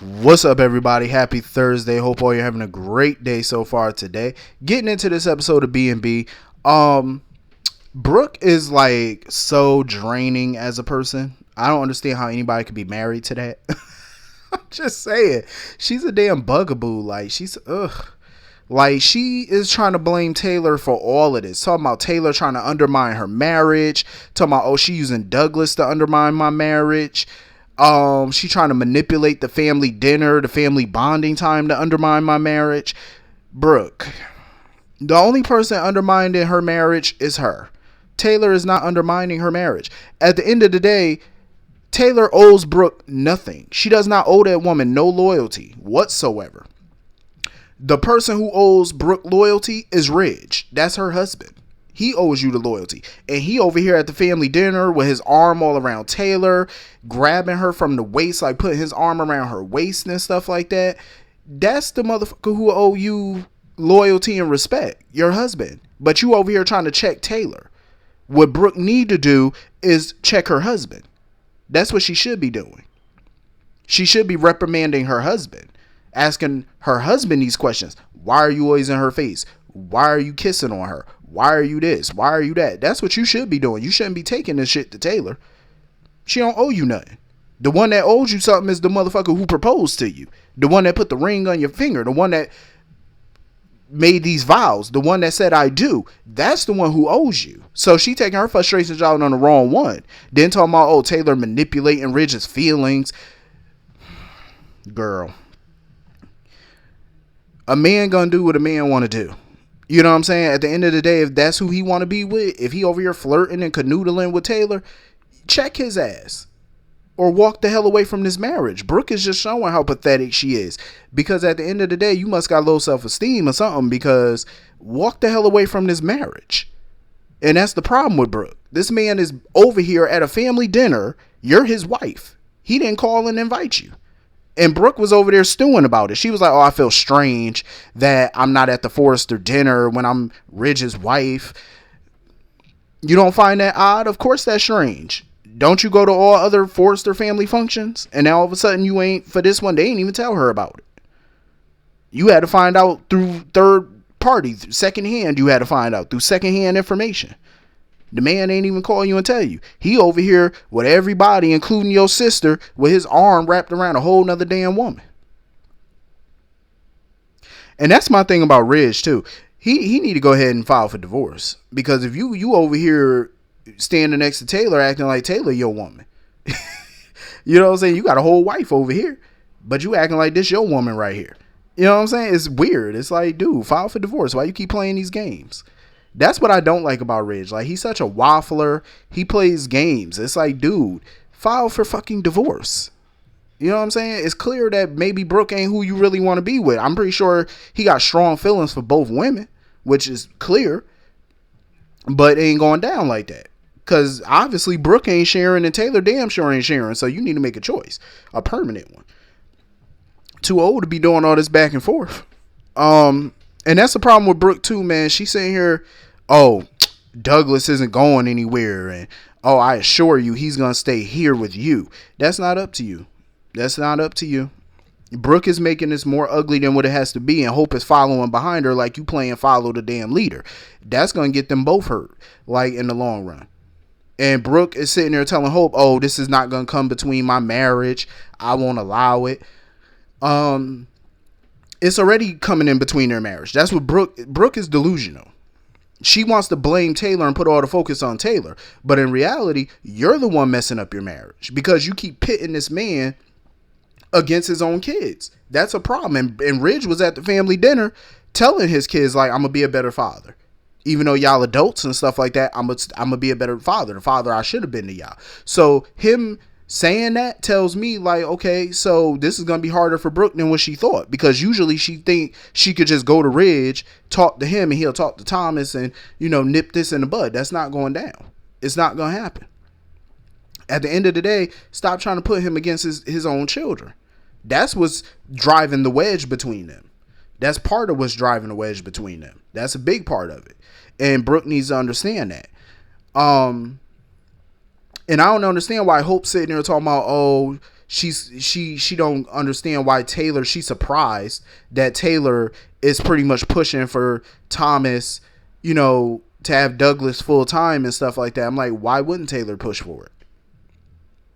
What's up, everybody? Happy Thursday. Hope all you're having a great day so far today. Getting into this episode of B&B. Brooke is like so draining as a person. I don't understand how anybody could be married to that. I'm just saying. She's a damn bugaboo. Like, she's, ugh. Like, she is trying to blame Taylor for all of this. Talking about Taylor trying to undermine her marriage. Talking about, oh, she using Douglas to undermine my marriage. She trying to manipulate the family dinner, the family bonding time to undermine my marriage. Brooke, the only person undermining her marriage is her. Taylor is not undermining her marriage. At the end of the day, Taylor owes Brooke nothing. She does not owe that woman no loyalty whatsoever. The person who owes Brooke loyalty is Ridge. That's her husband. He owes you the loyalty. And he over here at the family dinner with his arm all around Taylor, grabbing her from the waist, like putting his arm around her waist and stuff like that. That's the motherfucker who owe you loyalty and respect, your husband. But you over here trying to check Taylor. What Brooke need to do is check her husband. That's what she should be doing. She should be reprimanding her husband, asking her husband these questions. Why are you always in her face? Why are you kissing on her? Why are you this? Why are you that? That's what you should be doing. You shouldn't be taking this shit to Taylor. She don't owe you nothing. The one that owes you something is the motherfucker who proposed to you. The one that put the ring on your finger. The one that made these vows. The one that said I do. That's the one who owes you. So she taking her frustrations out on the wrong one. Then talking about, oh, Taylor manipulating Ridge's feelings. Girl. A man gonna do what a man want to do. You know what I'm saying? At the end of the day, if that's who he want to be with, if he over here flirting and canoodling with Taylor, check his ass. Or walk the hell away from this marriage. Brooke is just showing how pathetic she is. Because at the end of the day, you must got low self-esteem or something, because walk the hell away from this marriage. And that's the problem with Brooke. This man is over here at a family dinner. You're his wife. He didn't call and invite you. And Brooke was over there stewing about it. She was like, oh, I feel strange that I'm not at the Forrester dinner when I'm Ridge's wife. You don't find that odd? Of course that's strange. Don't you go to all other Forrester family functions? And now all of a sudden you ain't, for this one, they ain't even tell her about it. You had to find out through third party, secondhand. You had to find out through secondhand information. The man ain't even call you and tell you. He over here with everybody, including your sister, with his arm wrapped around a whole nother damn woman. And that's my thing about Ridge too. He need to go ahead and file for divorce. Because if you over here standing next to Taylor acting like Taylor your woman. You know what I'm saying? You got a whole wife over here, but you acting like this your woman right here. You know what I'm saying? It's weird. It's like, dude, file for divorce. Why you keep playing these games? That's what I don't like about Ridge. Like, he's such a waffler. He plays games. It's like, dude, file for fucking divorce. You know what I'm saying? It's clear that maybe Brooke ain't who you really want to be with. I'm pretty sure he got strong feelings for both women, which is clear, but it ain't going down like that. Because obviously Brooke ain't sharing and Taylor damn sure ain't sharing. So you need to make a choice, a permanent one. Too old to be doing all this back and forth. And that's the problem with Brooke too, man. She's sitting here, oh, Douglas isn't going anywhere. And, oh, I assure you he's going to stay here with you. That's not up to you. That's not up to you. Brooke is making this more ugly than what it has to be. And Hope is following behind her like you playing follow the damn leader. That's going to get them both hurt, like in the long run. And Brooke is sitting there telling Hope, oh, this is not going to come between my marriage. I won't allow it. It's already coming in between their marriage. That's what Brooke is delusional. She wants to blame Taylor and put all the focus on Taylor. But in reality, you're the one messing up your marriage because you keep pitting this man against his own kids. That's a problem. And Ridge was at the family dinner telling his kids, like, I'm going to be a better father. Even though y'all adults and stuff like that, I'm going to be a better father. The father I should have been to y'all. So him saying that tells me, like, okay, so this is going to be harder for Brooke than what she thought, because usually she think she could just go to Ridge, talk to him, and he'll talk to Thomas and, you know, nip this in the bud. That's not going down. It's not going to happen. At the end of the day, stop trying to put him against his own children. That's what's driving the wedge between them. That's part of what's driving the wedge between them. That's a big part of it. And Brooke needs to understand that. And I don't understand why Hope's sitting there talking about, oh, she don't understand why Taylor, she's surprised that Taylor is pretty much pushing for Thomas, to have Douglas full time and stuff like that. I'm like, why wouldn't Taylor push for it?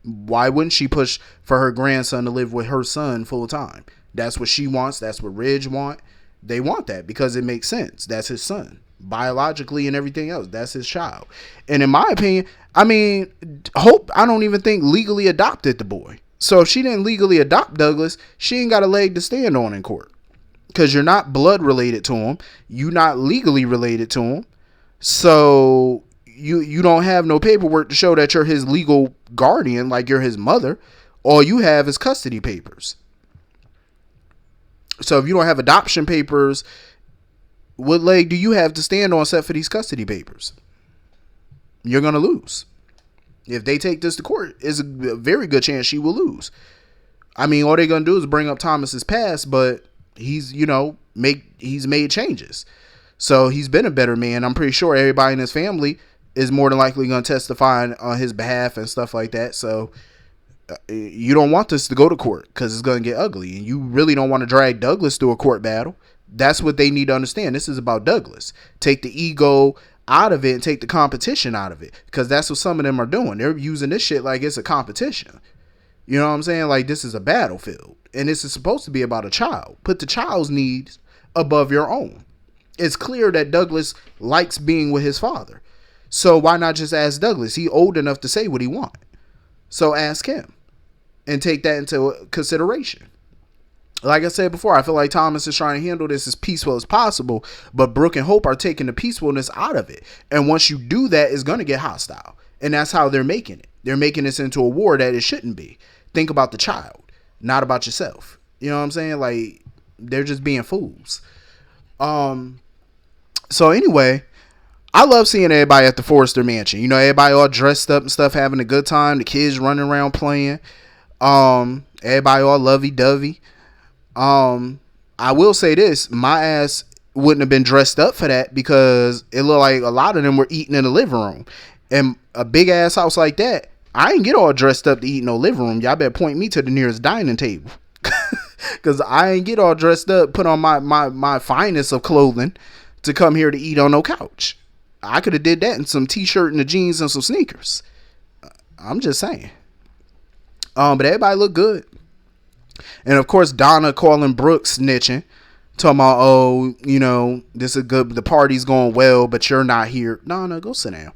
Why wouldn't she push for her grandson to live with her son full time? That's what she wants. That's what Ridge want. They want that because it makes sense. That's his son. Biologically and everything else. That's his child. And in my opinion, Hope, I don't even think legally adopted the boy. So if she didn't legally adopt Douglas, she ain't got a leg to stand on in court. Because you're not blood related to him. You're not legally related to him. So you don't have no paperwork to show that you're his legal guardian, like you're his mother. All you have is custody papers. So if you don't have adoption papers, what leg do you have to stand on except for these custody papers? You're going to lose. If they take this to court, it's a very good chance she will lose. All they're going to do is bring up Thomas's past, but he's made changes. So he's been a better man. I'm pretty sure everybody in his family is more than likely going to testify on his behalf and stuff like that. So you don't want this to go to court because it's going to get ugly. And you really don't want to drag Douglas through a court battle. That's what they need to understand. This is about Douglas. Take the ego out of it and take the competition out of it. Because that's what some of them are doing. They're using this shit like it's a competition. You know what I'm saying? Like this is a battlefield. And this is supposed to be about a child. Put the child's needs above your own. It's clear that Douglas likes being with his father. So why not just ask Douglas? He's old enough to say what he wants. So ask him. And take that into consideration. Like I said before, I feel like Thomas is trying to handle this as peaceful as possible, but Brooke and Hope are taking the peacefulness out of it. And once you do that, it's going to get hostile. And that's how they're making it. They're making this into a war that it shouldn't be. Think about the child, not about yourself. You know what I'm saying? Like, they're just being fools. So anyway, I love seeing everybody at the Forrester Mansion. Everybody all dressed up and stuff, having a good time. The kids running around playing. Everybody all lovey-dovey. I will say this, my ass wouldn't have been dressed up for that because it looked like a lot of them were eating in the living room. And a big ass house like that, I ain't get all dressed up to eat in no living room. Y'all better point me to the nearest dining table. Cause I ain't get all dressed up, put on my finest of clothing to come here to eat on no couch. I could have did that in some t-shirt and the jeans and some sneakers. I'm just saying. But everybody looked good. And of course, Donna calling Brooke snitching. Talking about, this is good. The party's going well, but you're not here. No, go sit down.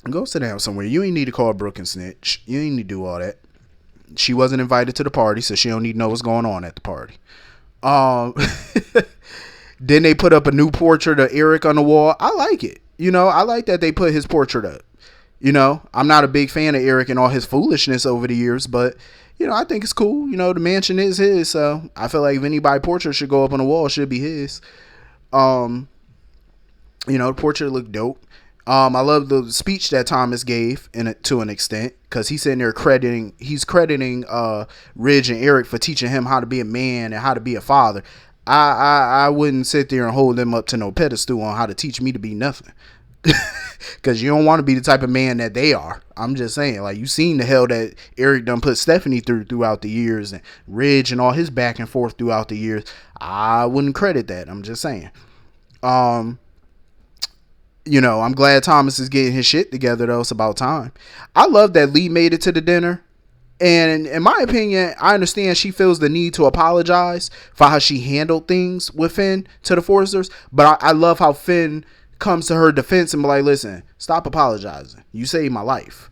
Go sit down somewhere. You ain't need to call Brooke and snitch. You ain't need to do all that. She wasn't invited to the party, so she don't need to know what's going on at the party. Then they put up a new portrait of Eric on the wall. I like it. I like that they put his portrait up. I'm not a big fan of Eric and all his foolishness over the years, but I think it's cool. The mansion is his, so I feel like if anybody portrait should go up on the wall, it should be his. The portrait looked dope. I love the speech that Thomas gave to an extent, because he's sitting there crediting Ridge and Eric for teaching him how to be a man and how to be a father. I wouldn't sit there and hold them up to no pedestal on how to teach me to be nothing. Because you don't want to be the type of man that they are. I'm just saying, like, you seen the hell that Eric done put Stephanie throughout the years, and Ridge and all his back and forth throughout the years. I wouldn't credit that. I'm just saying. I'm glad Thomas is getting his shit together, though. It's about time. I love that Lee made it to the dinner. And in my opinion, I understand she feels the need to apologize for how she handled things with Finn to the Forresters. But I love how Finn comes to her defense and be like, listen, stop apologizing. You saved my life.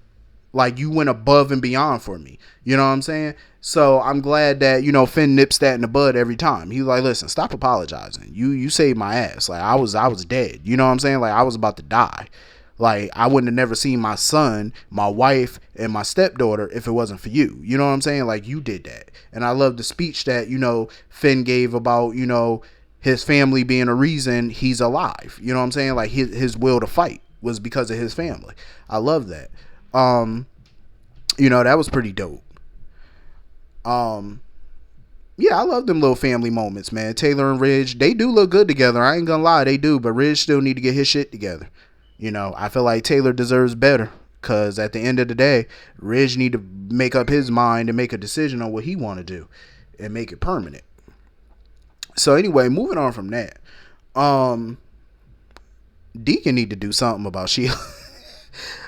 Like, you went above and beyond for me. You know what I'm saying? So I'm glad that, Finn nips that in the bud every time. He's like, listen, stop apologizing. You saved my ass. Like, I was dead. You know what I'm saying? Like, I was about to die. Like, I wouldn't have never seen my son, my wife, and my stepdaughter if it wasn't for you. You know what I'm saying? Like, you did that. And I love the speech that, Finn gave about, his family being a reason he's alive. You know what I'm saying? Like, his will to fight was because of his family. I love that. That was pretty dope. Yeah, I love them little family moments, man. Taylor and Ridge, they do look good together. I ain't gonna lie, they do. But Ridge still need to get his shit together. I feel like Taylor deserves better, Because at the end of the day, Ridge need to make up his mind and make a decision on what he want to do and make it permanent. So anyway, moving on from that, Deacon need to do something about Sheila.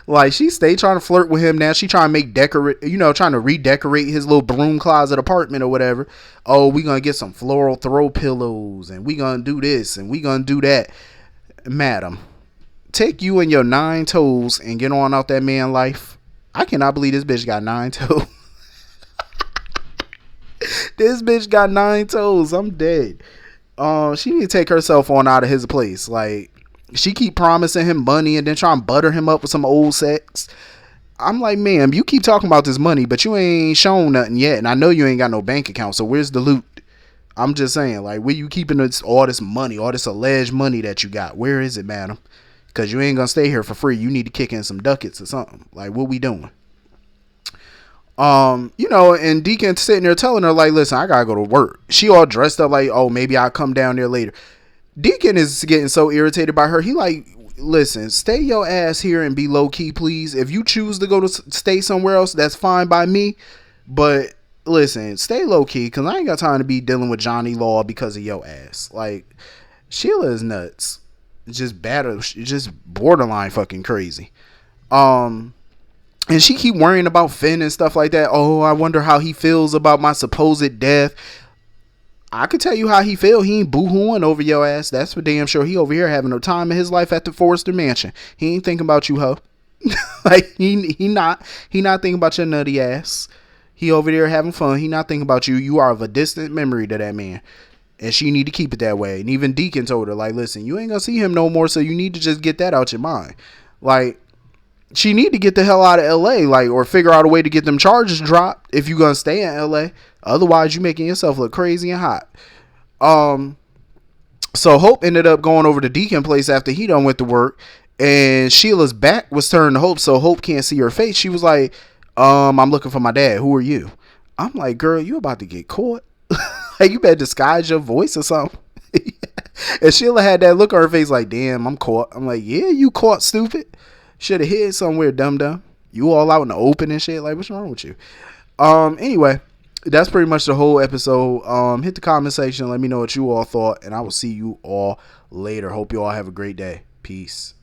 Like, she stay trying to flirt with him now. She trying to trying to redecorate his little broom closet apartment or whatever. Oh, we gonna get some floral throw pillows, and we gonna do this, and we gonna do that. Madam, take you and your 9 toes and get on out that man life. I cannot believe this bitch got 9 toes. This bitch got 9 toes. I'm dead. She need to take herself on out of his place. Like, she keep promising him money and then trying to butter him up with some old sex. I'm like, ma'am, you keep talking about this money, but you ain't shown nothing yet. And I know you ain't got no bank account. So where's the loot? I'm just saying, like, where you keeping all this money, all this alleged money that you got? Where is it, madam? Because you ain't going to stay here for free. You need to kick in some ducats or something. Like, what we doing? And Deacon sitting there telling her, like, listen, I got to go to work. She all dressed up like, oh, maybe I'll come down there later. Deacon is getting so irritated by her. He like, listen, stay your ass here and be low key, please. If you choose to go to stay somewhere else, that's fine by me. But listen, stay low key, because I ain't got time to be dealing with Johnny Law because of your ass. Like, Sheila is nuts. Just bad, just borderline fucking crazy. And she keep worrying about Finn and stuff like that. Oh, I wonder how he feels about my supposed death. I could tell you how he feel. He ain't boo-hooing over your ass. That's for damn sure. He over here having no time in his life at the Forrester Mansion. He ain't thinking about you, ho. Like, he not thinking about your nutty ass. He over there having fun. He not thinking about you. You are of a distant memory to that man. And she need to keep it that way. And even Deacon told her, like, listen, you ain't gonna see him no more, so you need to just get that out your mind. Like, she need to get the hell out of LA, like, or figure out a way to get them charges dropped if you gonna stay in LA. Otherwise, you making yourself look crazy and hot. So Hope ended up going over to Deacon place after he done went to work, and Sheila's back was turned to Hope, so Hope can't see her face. She was like, I'm looking for my dad. Who are you? I'm like, girl, you about to get caught. Like, you better disguise your voice or something. And Sheila had that look on her face like, damn, I'm caught. I'm like, yeah, you caught, stupid. Should have hid somewhere, dum-dum. You all out in the open and shit. Like, what's wrong with you? Anyway, that's pretty much the whole episode. Hit the comment section. Let me know what you all thought, and I will see you all later. Hope you all have a great day. Peace.